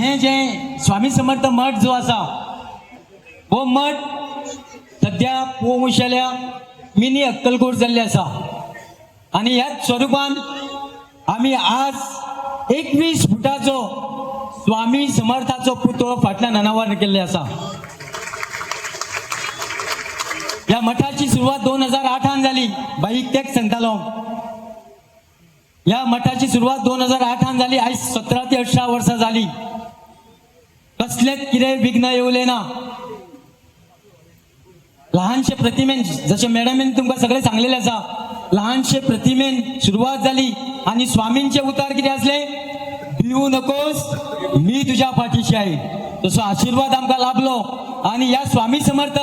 हे जे स्वामी समर्थ मठ जो असा हो मठ सध्या पोमुशाल्या मिनी अक्कलकोट जाल्ले असा आणि ह्याच स्वरूपान आम्ही आज 21 फुटाचो स्वामी समर्थाचो पुतळो फाटल्यान अनावर केल्ले असा। या मठाची सुरुवात 2008 झाली। बाईक तेच सांगतालो या मठाची सुरुवात 2008 झाली। आज 17 ते 18 वर्सां झाली। कसलेच कितें विघ्न येवले ना। लहानशे प्रतिमेन जसे मॅडमने तुमका सगळे सांगलेले असा लहानशे प्रतिमेन सुरुवात झाली आणि स्वामींचे उतार किती असले भिवू नकोस मी तुझ्या पाठीशी आहे तसं आशीर्वाद आमका लाभलो आणि या स्वामी समर्थ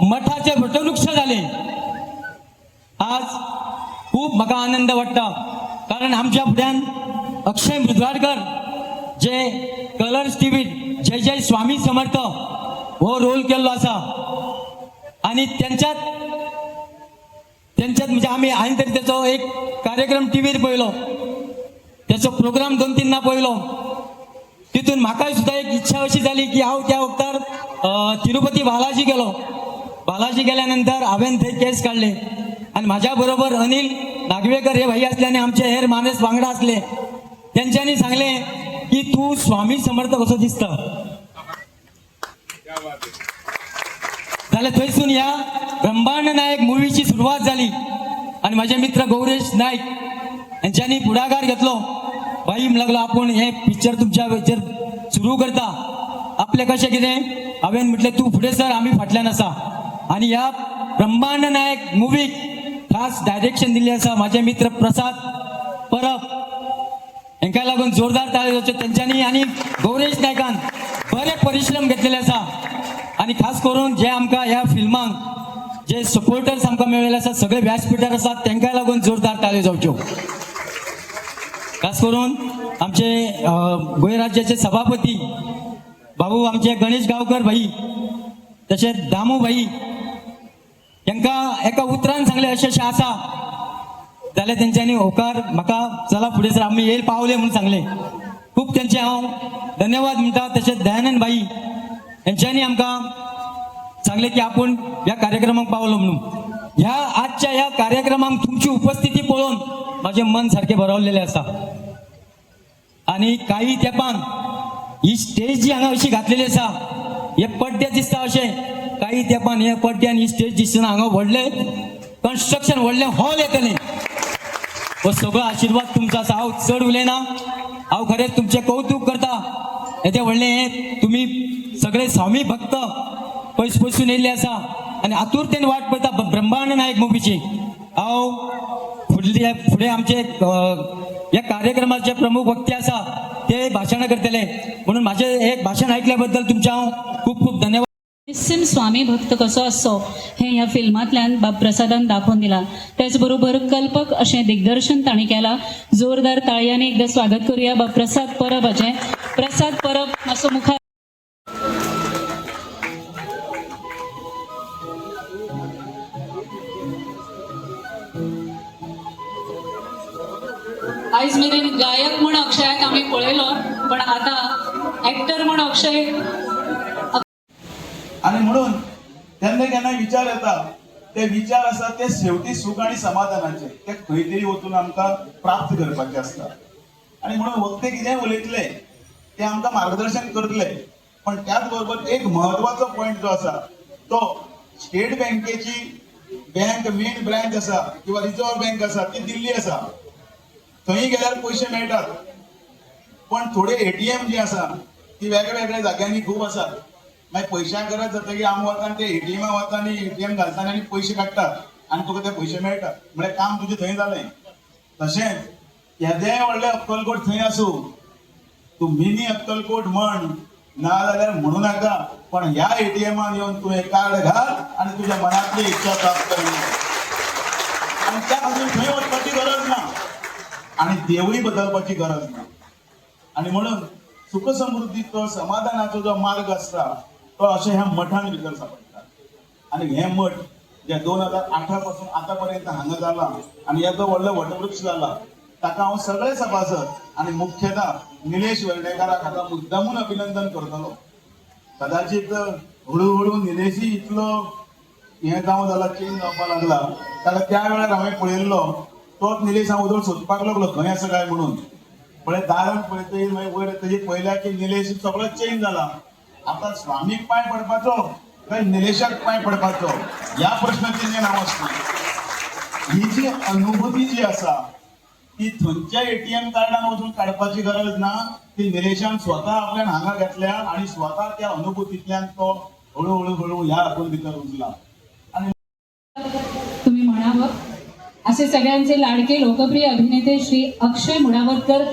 मठाचे वटवृक्ष झाले। आज खूप म्हाका आनंद वाटता कारण आमच्या फुड्यान अक्षय मृदवाडकर जे कलर्स टीव्हीत जय जय स्वामी समर्थ हो रोल केल्लो असा आणि त्यांच्यात म्हणजे आम्ही हांवें तरी त्याचो एक कार्यक्रम टीव्हीर पळयलो त्याचो प्रोग्राम 2-3 पळयलो तितून म्हाकाय सुद्धा एक इच्छा अशी झाली की हांव त्या वक्तार तिरुपती बालाजी गेलो। बालाजी गेल्यानंतर हांवें थंय केस काढले आणि माझ्या बरोबर अनिल नागवेकर हे भाई असल्याने आमचे हेर माणस वांगडा असले त्यांच्यानी सांगले की तू स्वामी समर्थ कसो दिसता जाल्यार थंयसून या ब्रह्मांड नायक मुवीची सुरुवात झाली आणि माझे मित्र गौरेश नाईक यांच्यानी पुढाकार घेतलो। भाई लागलो आपण हे पिक्चर तुमच्या वेचर सुरू करता आपले कशें कितें हांवें म्हटलें तू फुडें सर आमी फाटल्यान आसा आणि या ब्रह्मांड नायक मुवीक खास डायरेक्शन दिल्लें आसा माझे मित्र प्रसाद परब हांकां लागून जोरदार ताळी जावच्यो त्यांच्यानी आणि गौरेश नायकान बरे परिश्रम घेतलेले आसा आणि खास करून जे आमकां ह्या फिल्मांक जे सपोर्टर्स आमकां मेळिल्ले आसात सगळे व्यासपीठार आसात तांकां लागून जोरदार ताळयो जावच्यो। खास करून आमचे गोंय राज्याचे सभापती भाऊ आमचे गणेश गांवकर भाई तशेंच दामू भाई तांकां एका उतरान सांगले अशें आसा जाल्यार तेंच्यांनी होकार म्हाका चला फुडें सर आमी येयले पावले म्हणून सांगले। खूब तेंचे हांव धन्यवाद म्हणटा। तशेंच दयानंद भाई यांच्यानी आमकां सांगले की आपण या कार्यक्रमाक पावलो म्हणून। ह्या आजच्या ह्या कार्यक्रमाक तुमची उपस्थिती पळोवन माझे मन सारखे भरवलेले आसा आणि काही तेंपान ही स्टेज जी हांगा अशी घातलेली आसा हे पड्डे दिसता अशें काही तेंपान हे पड्ड्यान ही स्टेज दिसतना हांगा व्हडले कन्स्ट्रक्शन व्हडले हॉल येतले हो सगळो आशीर्वाद तुमचो आसा। हांव चड उलयना हांव खरेंच तुमचें कौतुक करता येते व्हडलें हें तुमी सगळे स्वामी भक्त पयस पयसून येयल्ले आसा आणि आतुरतेन वाट पळयता ब्रह्मांड नायक मुवीची। हांव फुडें आमचे ह्या कार्यक्रमाचे प्रमुख वक्ते आसा ते भाशण करतले म्हणून माझे एक भाशण ऐकल्या बद्दल तुमचे हांव खूप खूप धन्यवाद। निस्सीम स्वामी भक्त कसो आसचो हे ह्या फिल्मांतल्यान बाब प्रसादान दाखोवन दिला। त्याच बरोबर कल्पक अशें दिग्दर्शन तांणी केला। जोरदार ताळयांनी एकदा स्वागत करूया बाब प्रसाद परबाचें। प्रसाद परब मातसो मुखार आयज मेरेन गायक म्हूण अक्षयाक आमी पळयलो पण आता एक्टर म्हूण अक्षय आणि म्हणून केन्ना केन्ना विचार येता ते विचार आसा ते शेवटी सुख आणि समाधानाचे ते खंय तरी वचून आमकां प्राप्त करपाचे असता आणि म्हणून वक्ते कितें उलयतले ते आमकां मार्गदर्शन करतले पण त्याच बरोबर एक महत्वाचो पॉइंट जो आसा तो स्टेट बँकेची बँक मेन ब्रांच आसा किंवा रिजर्व बँक आसा ती दिल्ली आसा थंय गेल्यार पयशे मेळटात पण थोडे एटीएम जी आसा ती वेगळ्या वेगळ्या जाग्यांनी खूब आसात मागीर पयशांक गरज जातकीर आमी वतात ते एटीएमा वतात आनी एटीएम घालतात आनी पयशे काडटात आनी तुका ते पयशे मेळटात म्हळ्यार काम तुजें थंय जालें। तशेंच येदें व्हडलें अक्कलकोट थंय आसूं तूं मिनी अक्कलकोट म्हण ना जाल्यार म्हणू नाका पण ह्या एटीएमान येवन तूं एक कार्ड घाल आनी तुज्या मनांतली इच्छा प्राप्त कर आनी त्या खातीर थंय वचपाची गरज ना आणि देवूय बदलपाची गरज ना आणि म्हणून सुख समृद्धीचो समाधानाचो जो मार्ग आसता तो अशें ह्या मठान भितर सापडटा आणि हे मठ जे 2008 पासून आतापर्यंत हांगा जाला आणि याचो व्हडलो वटवृक्ष जाला ताका हांव सगळे सभासद आणि मुख्यतः निलेश वर्डेकाराक आता मुद्दामून अभिनंदन करतलो. कदाचित हळूहळू निलेशी इतलो हें जावं जाला, चेंज जावपाक लागला, जाल्यार त्या वेळार हांवें पळयल्लो तोच निलेश हांव उदळ सोदपाक लागलो खंय आसा काय म्हणून. पळय दारान पळयतकीर मागीर वयर तेजे पळयल्या की निलेश सगळो चेंज जाला. आता स्वामीक पांय पडपाचो काय निलेशाक पांय पडपाचो ह्या प्रश्नाचेर हांव आसता. ही जी अनुभूती जी आसा ती थंयच्या एटीएम कार्डान वचून काडपाची गरज ना. ती निलेशान स्वता आपल्यान हांगा घेतल्या आणि स्वता त्या अनुभूतींतल्यान तो हळूहळू ह्या हातून भितर उरला. तुम्ही म्हणावं असे सगळ्यांचे लाडके लोकप्रिय अभिनेते श्री अक्षय मुडावतकर,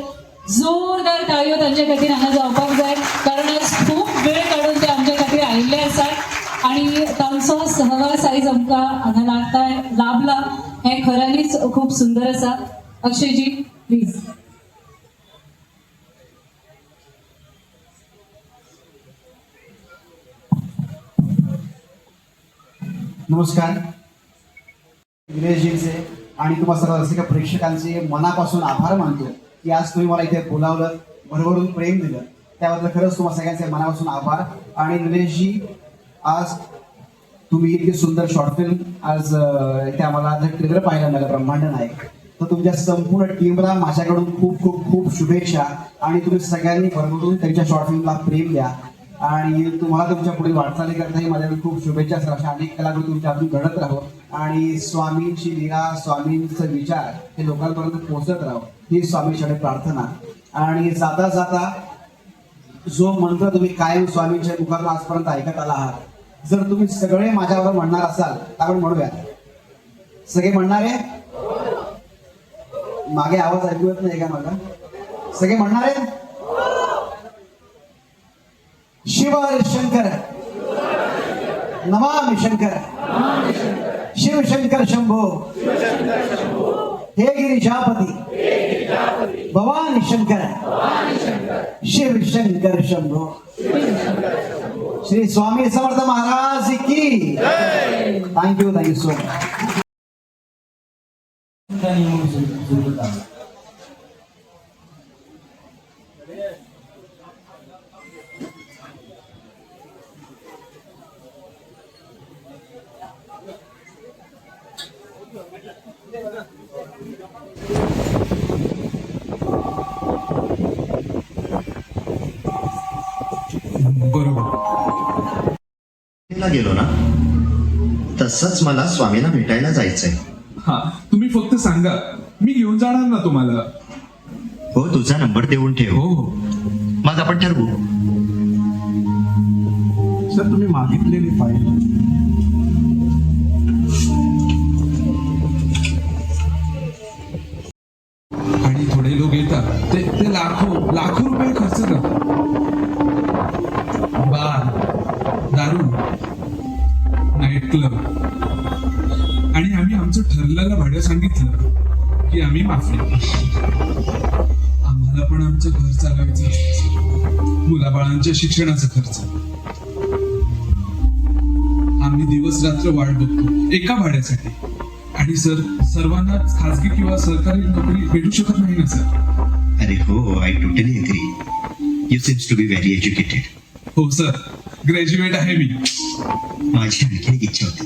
जोरदार ताळयो तांचे खातीर हांगा जावपाक जाय, कारण आज खूप वेळ काढून ते आमच्या खातीर आयिल्ले आसात आणि तांचो सहवास आयज आमकां हांगा लाभला हें खऱ्यांनीच खूप सुंदर आसा. अक्षयजी प्लीज. नमस्कार. निलेशजींचे आणि तुम्हा सर्व रसिक प्रेक्षकांचे मनापासून आभार मानतो की आज तुम्ही मला इथे बोलावलं, भरभरून प्रेम दिलं, त्याबद्दल खरंच तुम्हा सगळ्यांचे मनापासून आभार. आणि निलेशजी, आज तुम्ही इतकी सुंदर शॉर्ट फिल्म आज इथे आम्हाला जर ट्रेलर पाहायला मिळालं ब्रह्मांड नायक, तर तुमच्या संपूर्ण टीमला माझ्याकडून खूप खूप खूप शुभेच्छा. आणि तुम्ही सगळ्यांनी भरभरून त्यांच्या शॉर्ट फिल्मला प्रेम द्या आणि तुम्हाला तुमच्या पुढील वाटचालीकरताही माझ्याकडे खूप शुभेच्छा सर. अशा अनेक कलाकृती तुमच्या हातून घडत राहो आणि स्वामींची लीला, स्वामींचे विचार हे लोकांपर्यंत पोहोचत राहो ही स्वामींकडे प्रार्थना. आणि जाता जाता जो मंत्र तुम्ही कायम स्वामींच्या मुखातून आजपर्यंत ऐकत आला आहात, जर तुम्ही सगळे माझ्यावर म्हणणार असाल तर आपण म्हणूया. सगळे म्हणणार आहे? मागे आवाज ऐकू येत नाही का मला? सगळे म्हणणार आहे? शिव शंकर नमामि शंकर, शिव शंकर शंभो, हे गिरिजापती भवानी शंकर, शिव शंकर शंभो. श्री स्वामी समर्थ महाराज की थँक्यू सो मच. ला गेलो ना तसंच मला स्वामींना भेटायला जायचंय. हा, तुम्ही फक्त सांगा, मी घेऊन जाणार ना तुम्हाला. हो, तुझा नंबर देऊन ठेव. हो हो. मग आपण ठरवू. सर, तुम्ही मागितलेली फाईल आणि थोडे लोक येतात ते लाखो रुपये खर्च करतात. बार, दारू, नाईट क्लब. आणि आम्ही आमचं ठरलेलं भाडं सांगितलं की आम्ही माफी. आम्हाला पण आमचं घर चालवायचं, मुलाबाळांच्या शिक्षणाचा खर्च. आम्ही दिवस रात्र वाट बघतो एका भाड्यासाठी. आणि सर, सर्वांनाच खासगी किंवा सरकारी नोकरी भेटू शकत नाही ना सर. अरे हो, I totally agree. You seems to be very educated. हो सर, ग्रॅज्युएट आहे मी. माझी आणखी एक इच्छा होती.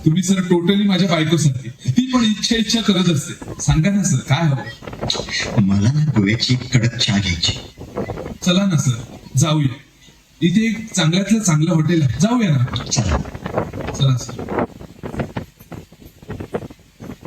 तुम्ही सर टोटली माझ्या बायकोसाठी. ती पण इच्छा करत असते. सांगा ना सर, काय हवं? मला ना गोव्याची कडक चहा घ्यायची. चला ना सर, जाऊया. इथे एक चांगल्यातलं चांगलं हॉटेल आहे, जाऊया ना. चला. चला सर.